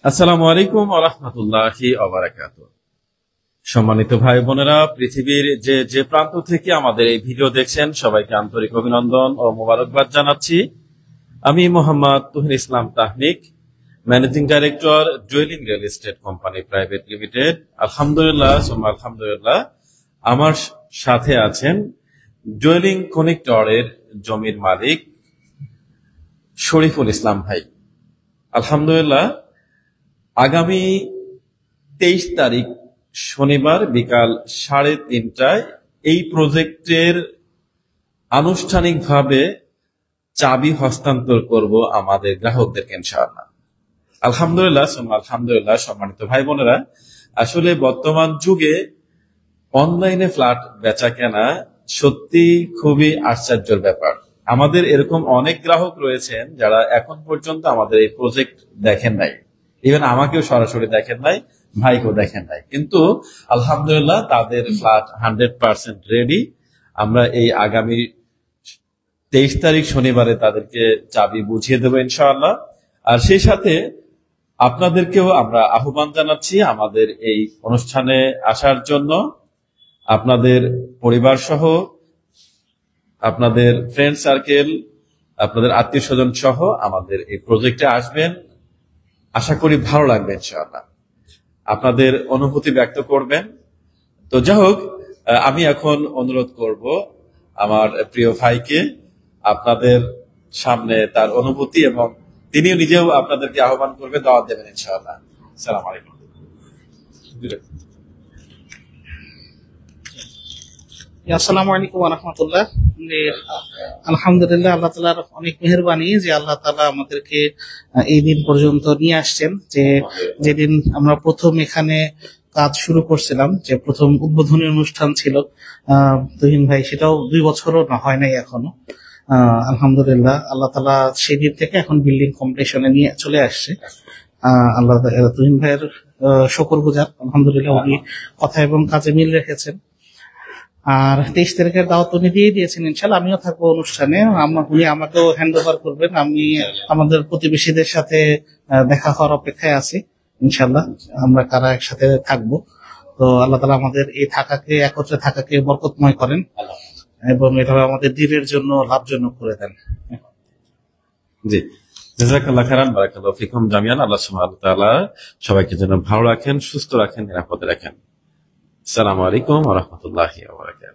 আসসালামু আলাইকুম ওয়া রাহমাতুল্লাহি ওয়া বারাকাতুহু। সম্মানিত ভাই বোনেরা, পৃথিবীর যে যে প্রান্ত থেকে আমাদের এই ভিডিও দেখছেন সবাইকে আন্তরিক অভিনন্দন ও মোবারকবাদ জানাচ্ছি। আমি Mohammad Tuhin Islam Tahnik, managing director dwelling real estate company private limited. আলহামদুলিল্লাহ সুম্মা আলহামদুলিল্লাহ, আমার সাথে আছেন ডুয়েলিং কনেক্টরের জমির মালিক শরীফুল ইসলাম ভাই। আলহামদুলিল্লাহ, আগামী 23 তারিখ শনিবার বিকাল 3:30টায় এই প্রজেক্টের আনুষ্ঠানিকভাবে চাবি হস্তান্তর করব আমাদের গ্রাহকদেরকে ইনশাআল্লাহ। আলহামদুলিল্লাহ আলহামদুলিল্লাহ। সম্মানিত ভাই বোনেরা, আসলে বর্তমান যুগে অনলাইনে ফ্ল্যাট বেচা কেনা সত্যি খুবই আশ্চর্যের ব্যাপার। আমাদের এরকম অনেক গ্রাহক রয়েছেন যারা এখন পর্যন্ত আমাদের এই প্রজেক্ট দেখেন নাই, ইভেন আমাকেও সরাসরি দেখেন নাই, ভাইকেও দেখেন নাই, কিন্তু আলহামদুলিল্লাহ তাদের ফ্ল্যাট 100% রেডি। আমরা এই আগামী 23 তারিখ শনিবারে তাদেরকে চাবি বুঝিয়ে দেবো ইনশাআল্লাহ। আর সেই সাথে আপনাদেরকেও আমরা আহ্বান জানাচ্ছি আমাদের এই অনুষ্ঠানে আসার জন্য। আপনাদের পরিবার সহ, আপনাদের ফ্রেন্ড সার্কেল, আপনাদের আত্মীয় স্বজন সহ আমাদের এই প্রজেক্টে আসবেন। আশা করি ভালো লাগবে ইনশাআল্লাহ, আপনাদের অনুভূতি ব্যক্ত করবেন। তো যাই হোক, আমি এখন অনুরোধ করব আমার প্রিয় ভাইকে আপনাদের সামনে তার অনুভূতি, এবং তিনিও নিজেও আপনাদেরকে আহ্বান করবে, দাওয়াত দেবেন ইনশাআল্লাহ। আসসালামু আলাইকুম। আসসালামু আলাইকুম ওয়া রাহমাতুল্লাহ। আলহামদুলিল্লাহ, আল্লাহ তাআলার অনেক মেহেরবানি যে আল্লাহ তাআলা আমাদেরকে এই দিন পর্যন্ত নিয়ে আসছেন। যেদিন আমরা প্রথম এখানে কাজ শুরু করছিলাম, যে প্রথম উদ্বোধনী অনুষ্ঠান ছিল তুহিন ভাই, সেটাও 2 বছরও না হয় নাই এখনো। আলহামদুলিল্লাহ, আল্লাহ তাআলা সেই দিন থেকে এখন বিল্ডিং কমপ্লিশনে নিয়ে চলে আসছে। আল্লাহ তুহিন ভাইয়ের শুকরগুজার। আলহামদুলিল্লাহ, উনি কথা এবং কাজে মিল রেখেছেন। আর 23 তারিখের দাওয়াত উনি দিয়ে দিয়েছেন ইনশাআল্লাহ। আমিও থাকবো অনুষ্ঠানে, উনি আমাকেও হ্যান্ড ওভার করবেন। আমি আমাদের প্রতিবেশীদের সাথে দেখা হওয়ার অপেক্ষায় আছি ইনশাআল্লাহ। আমরা কারা একসাথে থাকবো। তো আল্লাহ তাআলা আমাদের এই একত্রে থাকাকে বরকতময় করেন এবং এটা আমাদের দিনের জন্য লাভজনক করে দেন। জি, জাযাকাল্লাহ খাইরান, বারাকাল্লাহু ফিকুম জামিয়ান। আল্লাহ সুবহানাহু ওয়া তাআলা সবাইকে যেন ভালো রাখেন, সুস্থ রাখেন, নিরাপদে রাখেন। আসসালামু আলাইকুম ওয়া রাহমাতুল্লাহি ওয়া বারাকাতুহু।